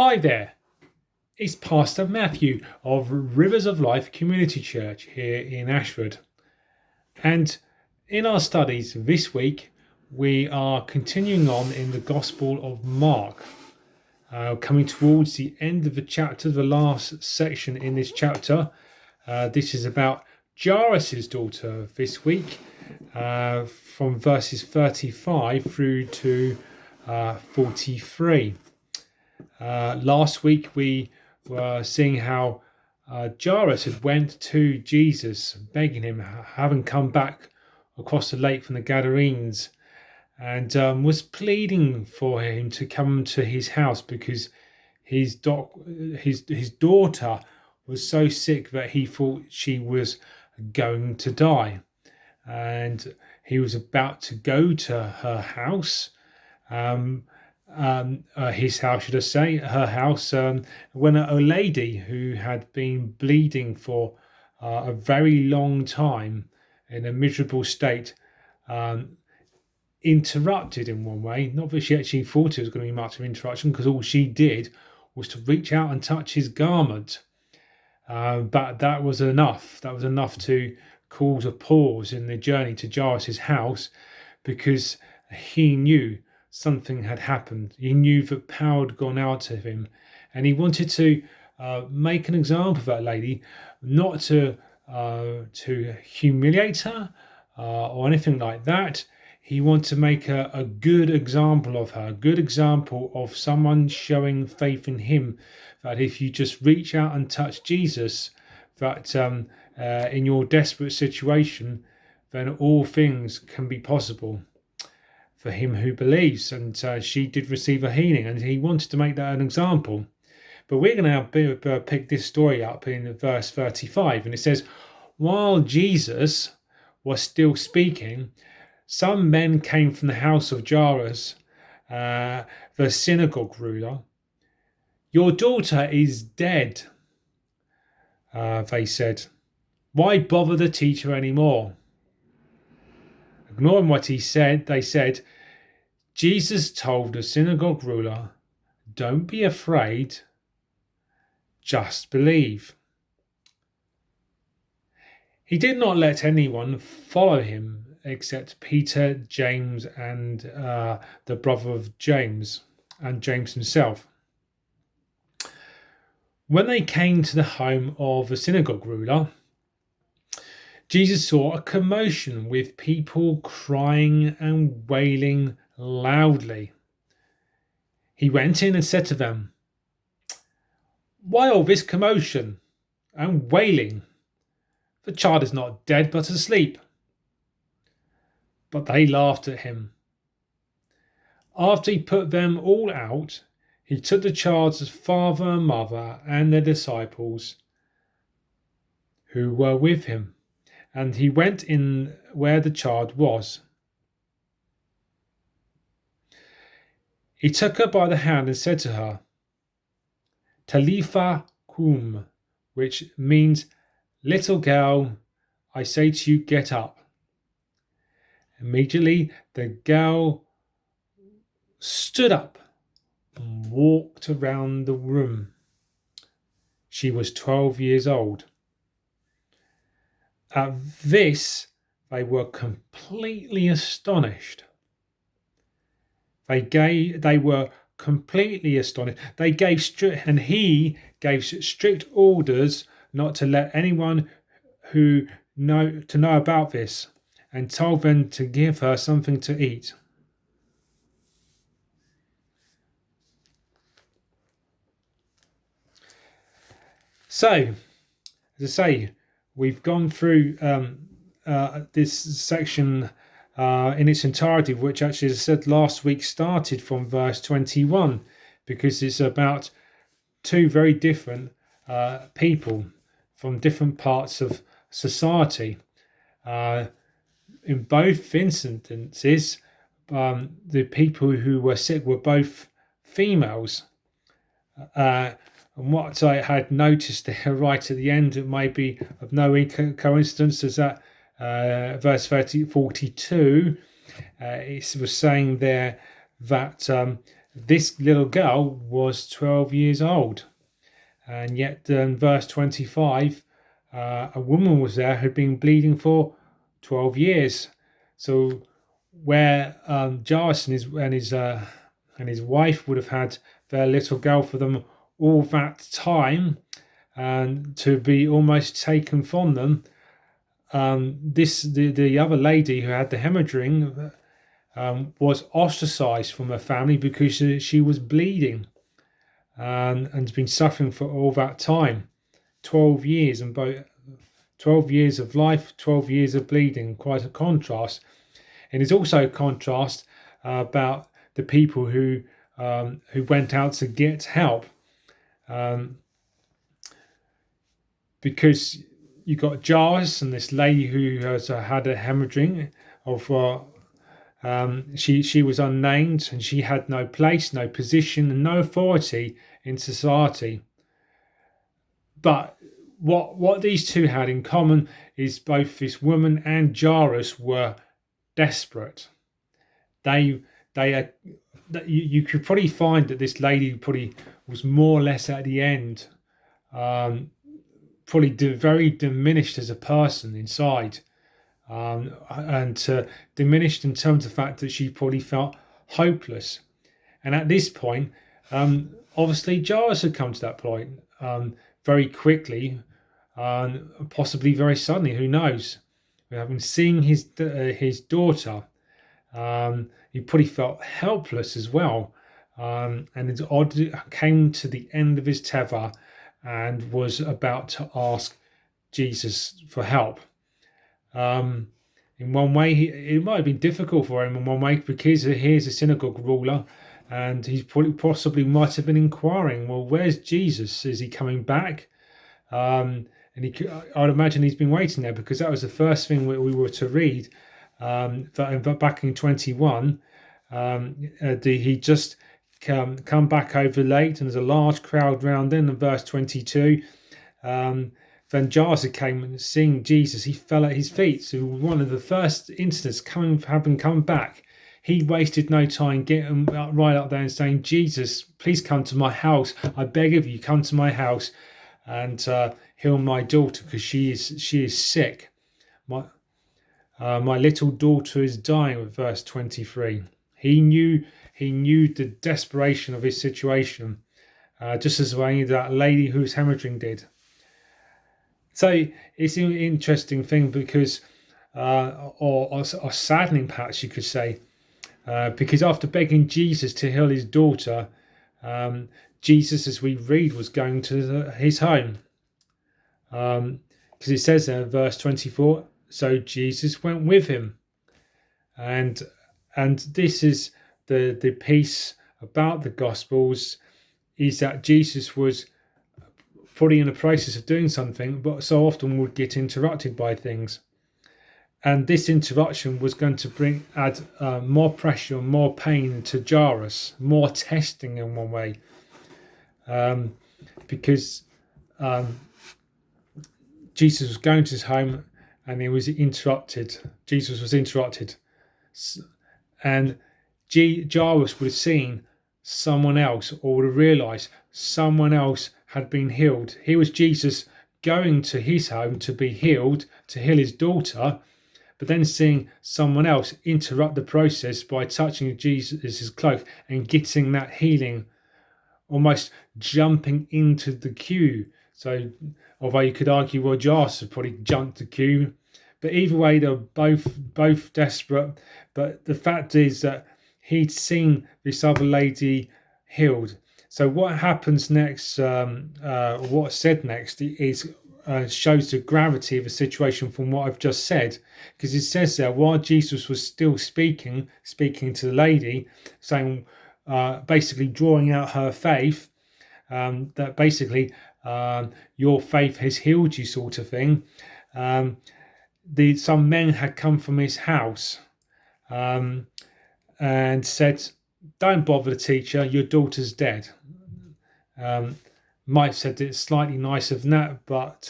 Hi there, it's Pastor Matthew of Rivers of Life Community Church here in Ashford. And in our studies this week, we are continuing on in the Gospel of Mark, coming towards the end of the chapter, the last section in this chapter. This is about Jairus' daughter this week, from verses 35 through to 43. Last week we were seeing how Jairus had went to Jesus, begging him, having come back across the lake from the Gadarenes, and was pleading for him to come to his house because his daughter was so sick that he thought she was going to die, and he was about to go to her house. His house, should I say, her house, when a lady who had been bleeding for a very long time in a miserable state interrupted in one way. Not that she actually thought it was going to be much of an interruption, because all she did was to reach out and touch his garment. But that was enough. That was enough to cause a pause in the journey to Jairus' house, because he knew something had happened. He knew that power had gone out of him, and he wanted to make an example of that lady, not to humiliate her or anything like that. He wanted to make a good example of her, a good example of someone showing faith in him, that if you just reach out and touch Jesus, that in your desperate situation, then all things can be possible for him who believes. And she did receive a healing, and he wanted to make that an example. But we're going to pick this story up in verse 35, and it says, while Jesus was still speaking, some men came from the house of Jairus, the synagogue ruler. Your daughter is dead, they said. Why bother the teacher anymore? Ignoring what he said, they said, Jesus told the synagogue ruler, don't be afraid, just believe. He did not let anyone follow him except Peter, James, and the brother of James, and James himself. When they came to the home of the synagogue ruler, Jesus saw a commotion with people crying and wailing loudly. He went in and said to them, why all this commotion and wailing? The child is not dead but asleep. But they laughed at him. After he put them all out, he took the child's father and mother and the disciples who were with him, and he went in where the child was. He took her by the hand and said to her, Talitha cum, which means, little girl, I say to you, get up. Immediately the girl stood up and walked around the room. She was 12 years old. At this, they were completely astonished. They were completely astonished. He gave strict orders not to let anyone know about this, and told them to give her something to eat. So, as I say, we've gone through this section in its entirety, which actually, as I said last week, started from verse 21, because it's about two very different people from different parts of society. In both instances, the people who were sick were both females. And what I had noticed there right at the end, it may be of no coincidence, is that verse 42, it was saying there that This little girl was 12 years old. And yet, in verse 25, a woman was there who'd been bleeding for 12 years. So, where Jairus and his wife would have had their little girl for them all that time, and to be almost taken from them, the other lady who had the hemorrhaging was ostracized from her family because she was bleeding and has been suffering for all that time. 12 years, and both 12 years of life, 12 years of bleeding, quite a contrast. And it's also a contrast about the people who went out to get help, because you got Jairus and this lady who has had a hemorrhaging of she was unnamed, and she had no place, no position, and no authority in society. But what these two had in common is both this woman and Jairus were desperate. You could probably find that this lady probably was more or less at the end, probably very diminished as a person inside, and diminished in terms of the fact that she probably felt hopeless. And at this point, obviously Jairus had come to that point very quickly, possibly very suddenly. Who knows? Having seen his daughter, he probably felt helpless as well, and it came to the end of his tether and was about to ask Jesus for help. In one way, it might have been difficult for him in one way, because here's a synagogue ruler, and he possibly might have been inquiring, well, where's Jesus? Is he coming back? And I'd imagine he's been waiting there, because that was the first thing we were to read back in 21. He just come back over late, and there's a large crowd round him. In verse 22, then Jairus came and seeing Jesus, he fell at his feet. So one of the first incidents having come back, he wasted no time getting right up there and saying, Jesus, please come to my house. I beg of you, come to my house and heal my daughter, because she is sick. My little daughter is dying. With verse 23, he knew the desperation of his situation, just as way that lady who's hemorrhaging did. So it's an interesting thing, because or saddening, perhaps you could say, because after begging Jesus to heal his daughter, Jesus, as we read, was going to his home, because it says there in verse 24, so Jesus went with him. And this is the piece about the Gospels, is that Jesus was probably in the process of doing something, but so often would get interrupted by things. And this interruption was going to add more pressure and more pain to Jairus, more testing in one way, because Jesus was going to his home, and he was interrupted. Jesus was interrupted, and Jairus would have seen someone else, or would have realised someone else had been healed. Here was Jesus going to his home to be healed, to heal his daughter, but then seeing someone else interrupt the process by touching Jesus' cloak and getting that healing, almost jumping into the queue. So, although you could argue, well, Jairus had probably jumped the queue, but either way, they're both desperate. But the fact is that he'd seen this other lady healed. So what happens next, what's said next, is shows the gravity of the situation from what I've just said, because it says there, while Jesus was still speaking to the lady, saying, basically drawing out her faith, that basically your faith has healed you, sort of thing. Some men had come from his house and said, don't bother the teacher, your daughter's dead. Might have said it slightly nicer than that, but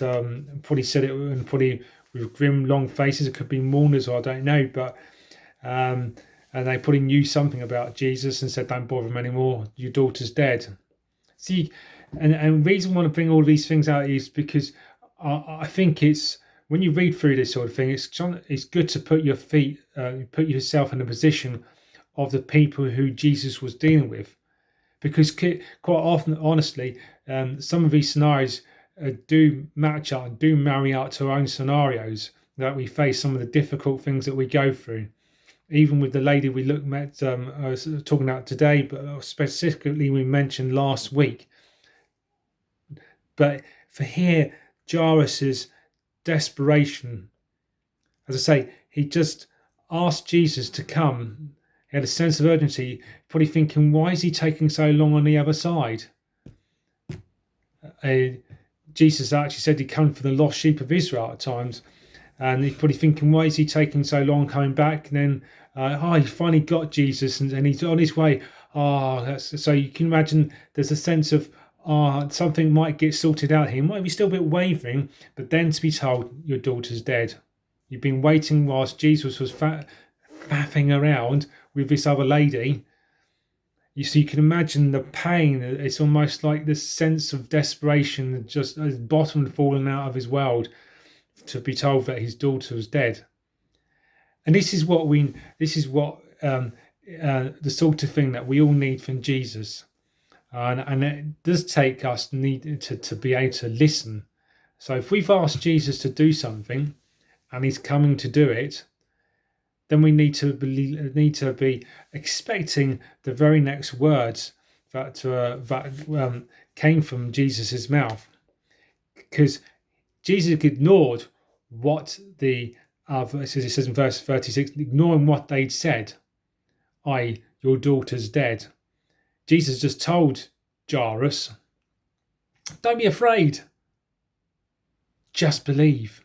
probably said it and probably with grim, long faces. It could be mourners, or I don't know. But and they probably knew something about Jesus and said, "Don't bother him anymore. Your daughter's dead." See, and the reason I want to bring all these things out is because I think it's when you read through this sort of thing, it's good to put put yourself in a position of the people who Jesus was dealing with, because quite often, honestly, some of these scenarios do match up and do marry out to our own scenarios that we face, some of the difficult things that we go through. Even with the lady we I was talking about today, but specifically we mentioned last week. But for here, Jairus's desperation, as I say, he just asked Jesus to come. He had a sense of urgency, probably thinking, why is he taking so long on the other side? Jesus actually said he'd come for the lost sheep of Israel at times. And he's probably thinking, why is he taking so long coming back? And then, he finally got Jesus and he's on his way. So you can imagine there's a sense of, something might get sorted out here. He might be still a bit wavering, but then to be told, your daughter's dead. You've been waiting whilst Jesus was faffing around with this other lady. So you can imagine the pain. It's almost like this sense of desperation, just his bottom falling out of his world, to be told that his daughter was dead. And this is the sort of thing that we all need from Jesus. And it does take us need to be able to listen. So if we've asked Jesus to do something and he's coming to do it, then we need to be expecting the very next words that came from Jesus's mouth, because Jesus ignored what it says in verse 36, ignoring what they'd said, i.e., your daughter's dead. Jesus just told Jairus, don't be afraid, just believe.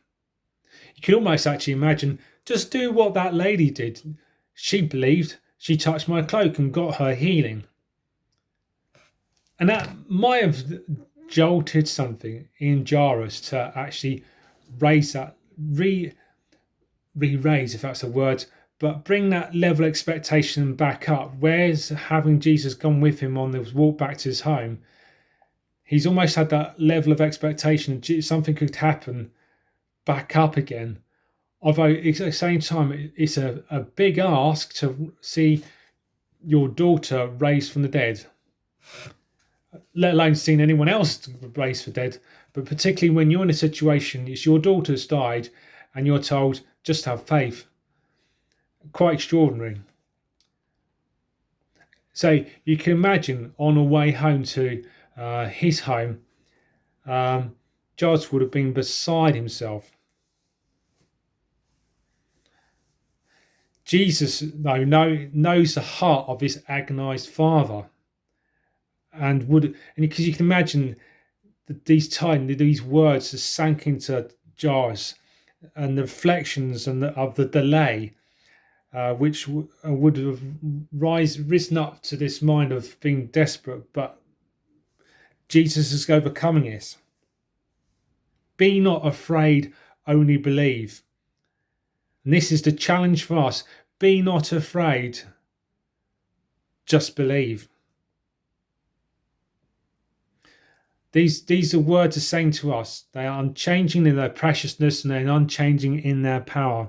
You can almost actually imagine, just do what that lady did. She believed, she touched my cloak and got her healing. And that might have jolted something in Jairus to actually raise that, re-raise, if that's a word, but bring that level of expectation back up. Whereas having Jesus gone with him on this walk back to his home, he's almost had that level of expectation something could happen back up again. Although at the same time, it's a big ask to see your daughter raised from the dead, let alone seeing anyone else raised from the dead. But particularly when you're in a situation, it's your daughter's died and you're told, just have faith. Quite extraordinary. So you can imagine on a way home to his home, Jairus would have been beside himself. Jesus, though, knows the heart of his agonized father, and because you can imagine these words that sank into Jairus, and the reflections of the delay, which would have risen up to this mind of being desperate, but Jesus is overcoming it. Be not afraid, only believe. And this is the challenge for us. Be not afraid, just believe. These are words are saying to us. They are unchanging in their preciousness and they're unchanging in their power.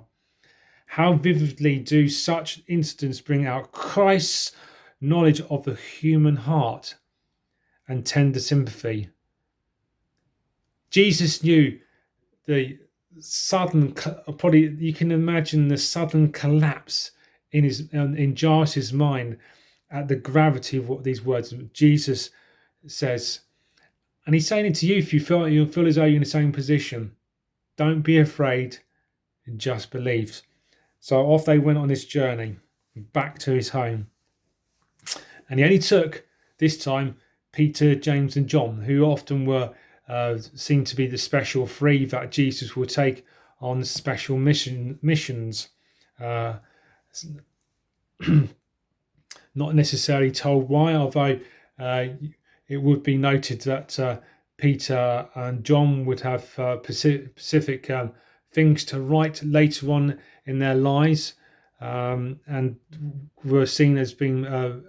How vividly do such incidents bring out Christ's knowledge of the human heart and tender sympathy. Jesus knew the sudden, probably you can imagine the sudden collapse in Jairus' mind at the gravity of what these words Jesus says. And he's saying it to you if you feel as though you're in the same position. Don't be afraid, just believe. So off they went on this journey back to his home. And he only took, this time, Peter, James and John, who often were seemed to be the special three that Jesus would take on special missions. Not necessarily told why, although it would be noted that Peter and John would have specific things to write later on in their lives, and were seen as being a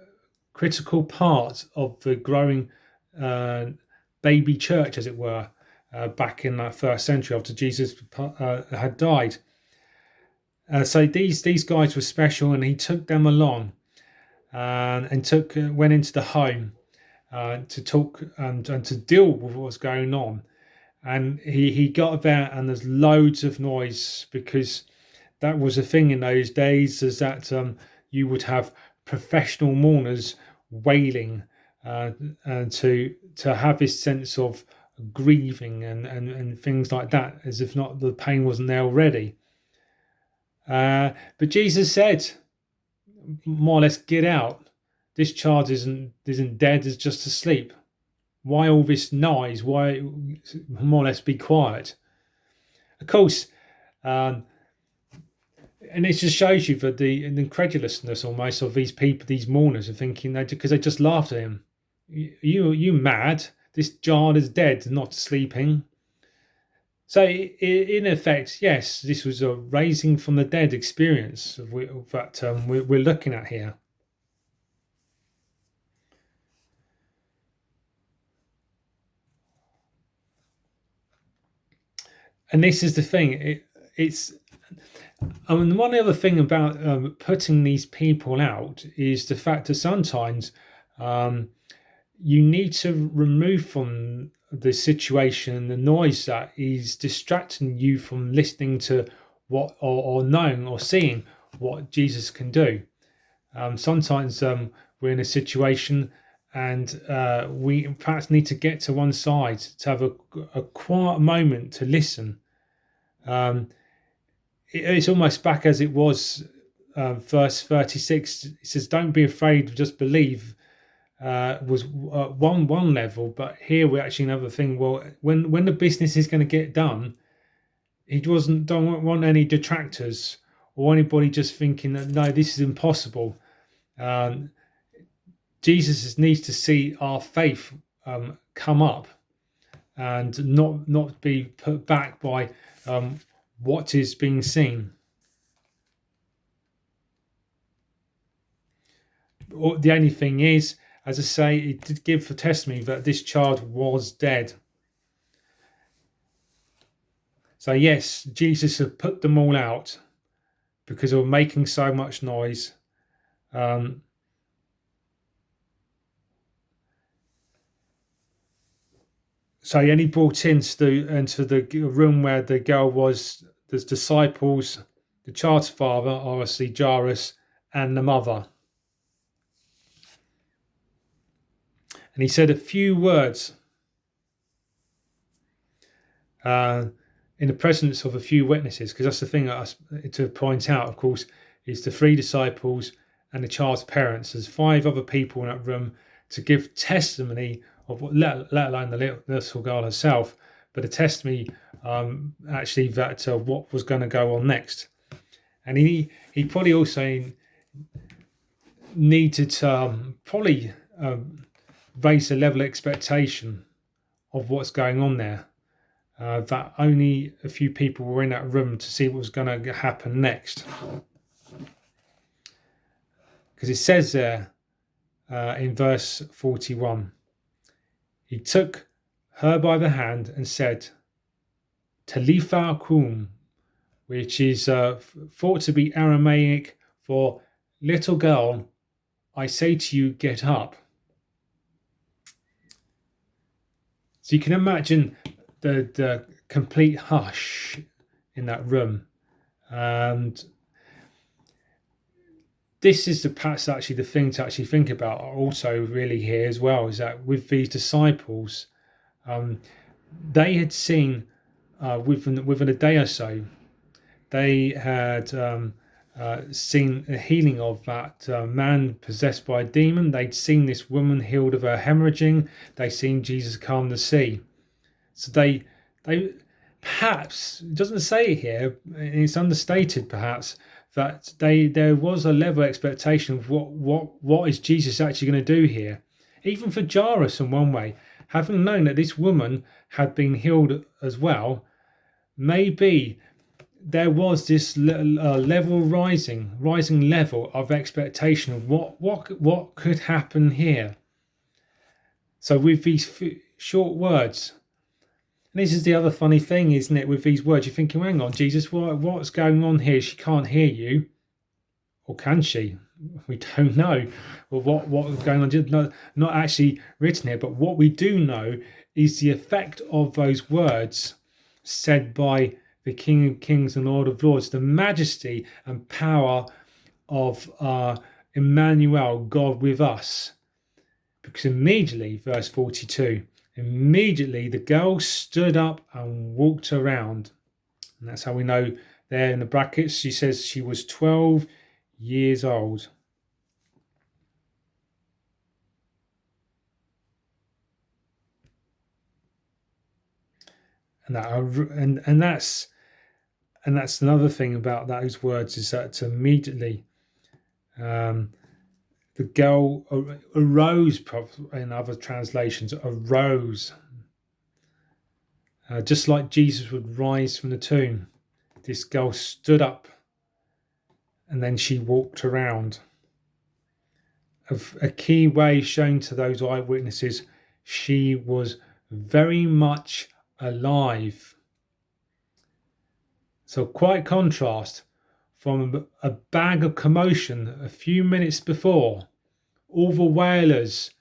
critical part of the growing baby church, as it were, back in that first century after Jesus had died. So these guys were special, and he took them along and went into the home to talk and to deal with what was going on. And he got about, and there's loads of noise, because that was a thing in those days, is that you would have professional mourners wailing, and to have this sense of grieving and things like that, as if not the pain wasn't there already. But Jesus said, more or less, get out. This child isn't dead; it's just asleep. Why all this noise? Why, more or less, be quiet? Of course, and it just shows you that the incredulousness almost of these people, these mourners, are thinking that because they just laughed at him. You mad? This child is dead, not sleeping. So, in effect, yes, this was a raising from the dead experience that we're looking at here. And this is the thing. One other thing about putting these people out is the fact that sometimes you need to remove from the situation the noise that is distracting you from listening to what or knowing or seeing what Jesus can do. Sometimes we're in a situation and we perhaps need to get to one side to have a quiet moment to listen. It's almost back as it was, verse 36. It says, "Don't be afraid, just believe." Was one level, but here we're actually another thing. Well, when the business is going to get done, he don't want any detractors or anybody just thinking that no, this is impossible. Jesus needs to see our faith come up and not be put back by what is being seen. The only thing is, as I say, it did give the testimony that this child was dead. So yes, Jesus had put them all out because they were making so much noise. So he only brought into the room where the girl was, the disciples, the child's father, obviously Jairus, and the mother. And he said a few words in the presence of a few witnesses, because that's the thing to point out, of course, is the 3 disciples and the child's parents. There's 5 other people in that room to give testimony of what, let alone the little girl herself, but a testimony actually that what was going to go on next. And he probably also needed to raise the level of expectation of what's going on there. That only a few people were in that room to see what was going to happen next. Because it says there in verse 41, he took her by the hand and said, Talitha kum, which is thought to be Aramaic for little girl, I say to you, get up. So you can imagine the complete hush in that room. And this is perhaps actually the thing to actually think about also really here as well, is that with these disciples, they had seen within a day or so, they had seen a healing of that man possessed by a demon. They'd seen this woman healed of her hemorrhaging. They'd seen Jesus calm the sea. So they perhaps, it doesn't say it here, it's understated perhaps, that there was a level of expectation of what is Jesus actually going to do here. Even for Jairus in one way, having known that this woman had been healed as well, maybe there was this rising level of expectation of what could happen here. So with these short words, and this is the other funny thing, isn't it? With these words, you're thinking, hang on, Jesus, what's going on here? She can't hear you, or can she? We don't know. Well, what was going on? Not actually written here, but what we do know is the effect of those words said by the King of Kings and Lord of Lords, the majesty and power of Emmanuel, God with us. Because immediately, verse 42, immediately the girl stood up and walked around. And that's how we know there in the brackets, she says she was 12 years old. And that's another thing about those words, is that immediately the girl arose, in other translations, arose. Just like Jesus would rise from the tomb, this girl stood up and then she walked around. A key way shown to those eyewitnesses, she was very much alive. So quite contrast from a bag of commotion a few minutes before, all the wailers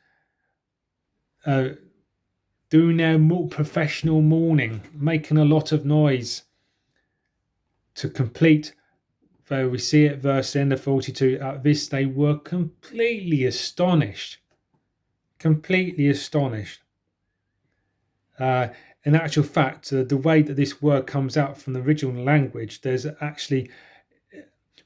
doing their more professional mourning, making a lot of noise, to complete, though we see at verse end of 42, at this they were completely astonished. In actual fact, the way that this word comes out from the original language, there's actually,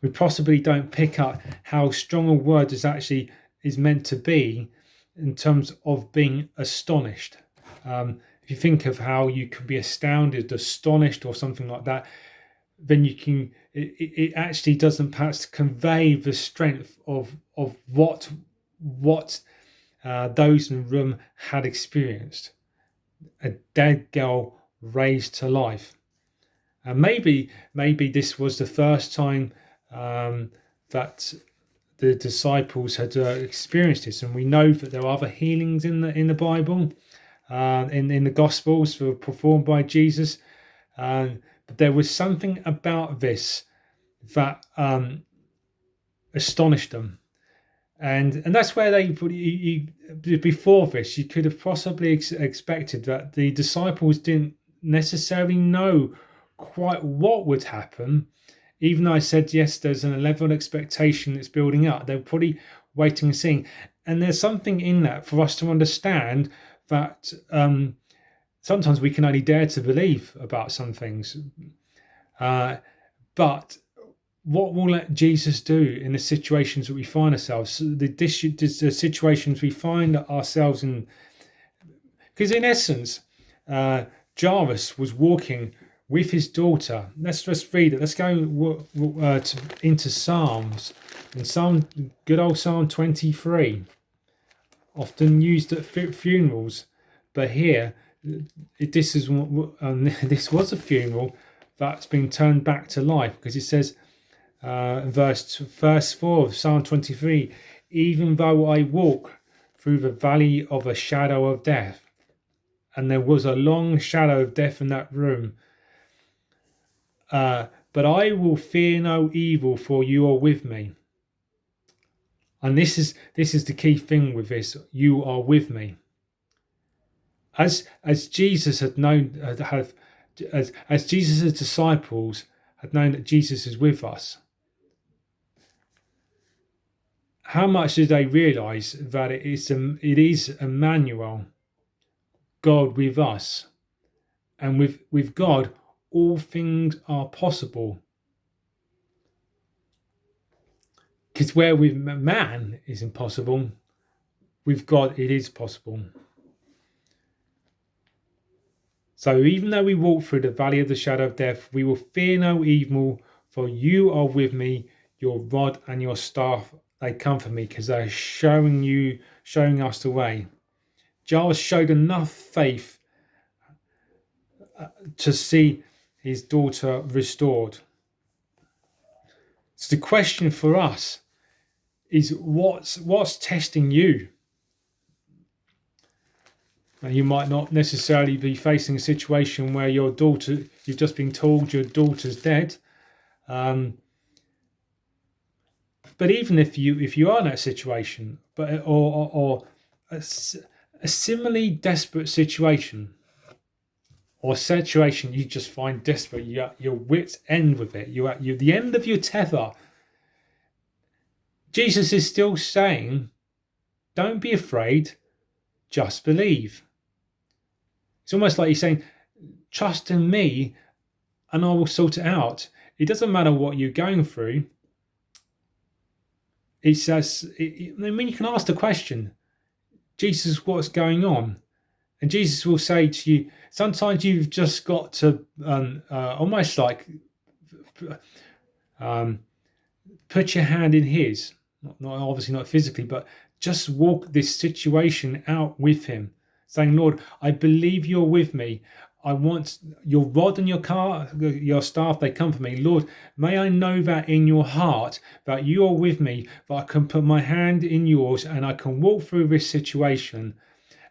we possibly don't pick up how strong a word is meant to be in terms of being astonished. If you think of how you can be astounded, astonished, or something like that, then you can. It actually doesn't perhaps convey the strength of what those in the room had experienced. A dead girl raised to life. And maybe this was the first time that the disciples had experienced this, and we know that there are other healings in the Bible, in the Gospels, that were performed by Jesus. But there was something about this that astonished them. And that's where before this, you could have possibly expected that the disciples didn't necessarily know quite what would happen. Even though I said, yes, there's an level of expectation that's building up, they're probably waiting and seeing. And there's something in that for us to understand that sometimes we can only dare to believe about some things. But what will let Jesus do in the situations that we find ourselves, the situations we find ourselves in? Because in essence, Jairus was walking with his daughter. Let's just read it. Let's go into Psalms. In good old Psalm 23, often used at funerals, but here this was a funeral that's been turned back to life, because it says, verse 4 of Psalm 23, even though I walk through the valley of a shadow of death, and there was a long shadow of death in that room, but I will fear no evil, for you are with me. And this is the key thing with this: you are with me. As Jesus had known, as Jesus' disciples had known that Jesus is with us, how much did they realize that it is Emmanuel, God with us, and with God all things are possible? Because where with man is impossible, with God it is possible. So even though we walk through the valley of the shadow of death, we will fear no evil, for you are with me. Your rod and your staff, they comfort me, because they're showing us the way. Giles showed enough faith to see his daughter restored. So the question for us is what's testing you? And you might not necessarily be facing a situation where you've just been told your daughter's dead. But even if you are in that situation, or a similarly desperate situation, or situation you just find desperate, you're at your wit's end with it, you're at the end of your tether, Jesus is still saying, don't be afraid, just believe. It's almost like he's saying, trust in me and I will sort it out. It doesn't matter what you're going through. It says, I mean, you can ask the question, Jesus, what's going on? And Jesus will say to you, sometimes you've just got to almost like put your hand in his, not obviously not physically, but just walk this situation out with him, saying, Lord, I believe you're with me. I want your rod and your staff, they come for me. Lord, may I know that in your heart, that you are with me, that I can put my hand in yours and I can walk through this situation,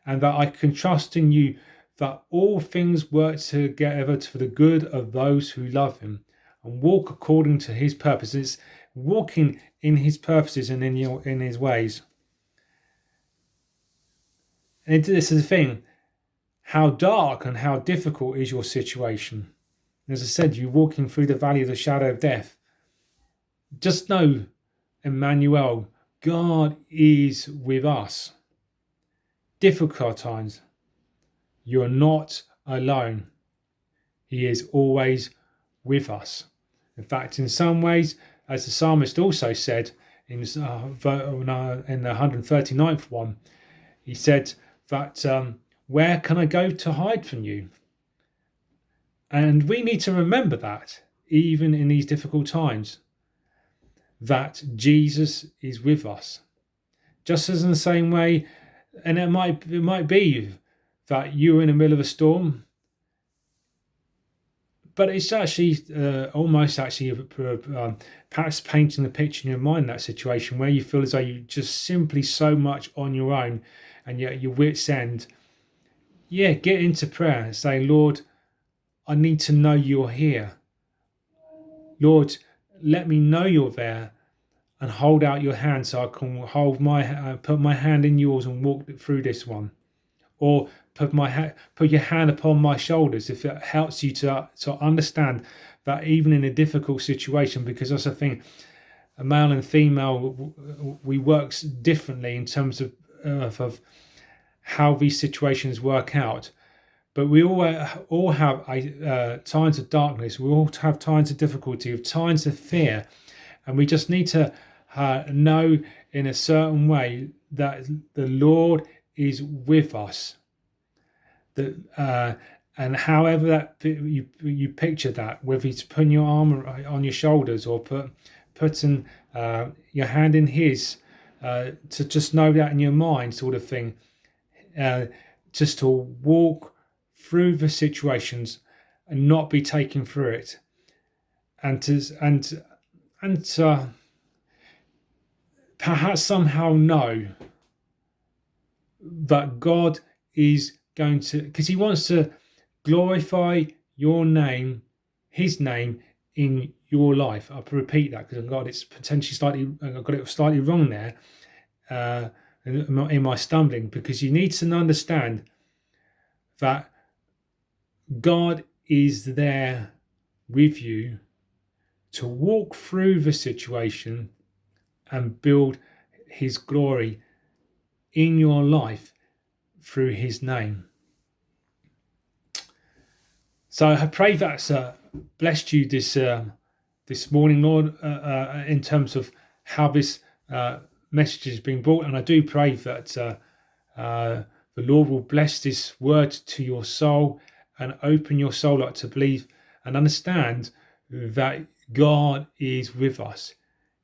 and that I can trust in you, that all things work together for the good of those who love him and walk according to his purposes, walking in his purposes and in his ways. And this is the thing, how dark and how difficult is your situation? As I said, you're walking through the valley of the shadow of death. Just know, Emmanuel, God is with us. Difficult times, you're not alone. He is always with us. In fact, in some ways, as the psalmist also said in the 139th one, he said that where can I go to hide from you? And we need to remember that, even in these difficult times, that Jesus is with us. Just as in the same way, and it might be that you're in the middle of a storm, but it's actually perhaps painting the picture in your mind, that situation where you feel as though you're just simply so much on your own and yet your wit's end. Yeah, get into prayer and say, Lord, I need to know you're here. Lord, let me know you're there, and hold out your hand so I can put my hand in yours and walk through this one. Or put your hand upon my shoulders if it helps you to understand that even in a difficult situation, because that's the thing, a male and female, we work differently in terms of how these situations work out. But we all have times of darkness. We all have times of difficulty, of times of fear, and we just need to know in a certain way that the Lord is with us. And however that you picture that, whether it's putting your arm on your shoulders or putting your hand in his, to just know that in your mind, sort of thing, just to walk through the situations and not be taken through it, and perhaps somehow know that God is going to, because he wants to glorify your name, his name in your life. I'll repeat that because I've got it slightly wrong there in my stumbling, because you need to understand that God is there with you to walk through the situation and build his glory in your life through his name. So I pray that's blessed you this morning, Lord, in terms of how this message is being brought. And I do pray that the Lord will bless this word to your soul and open your soul up to believe and understand that God is with us.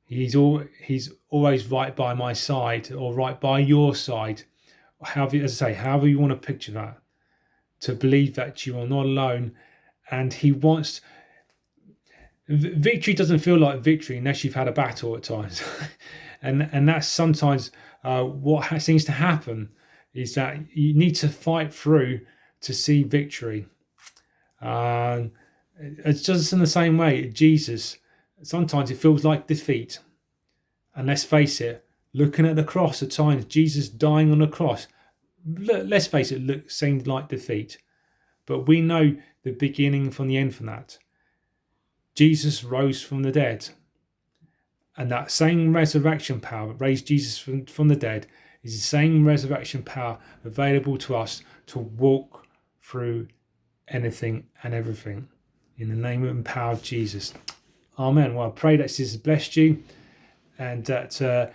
He's always right by my side, or right by your side. However you want to picture that, to believe that you are not alone. And he wants, Victory doesn't feel like victory unless you've had a battle at times. And that's sometimes what seems to happen, is that you need to fight through to see victory. It's just in the same way, Jesus, sometimes it feels like defeat. And let's face it, looking at the cross at times, Jesus dying on the cross, let's face it, seemed like defeat. But we know the beginning from the end from that. Jesus rose from the dead. And that same resurrection power that raised Jesus from the dead is the same resurrection power available to us to walk through anything and everything. In the name and power of Jesus. Amen. Well, I pray that this has blessed you, and that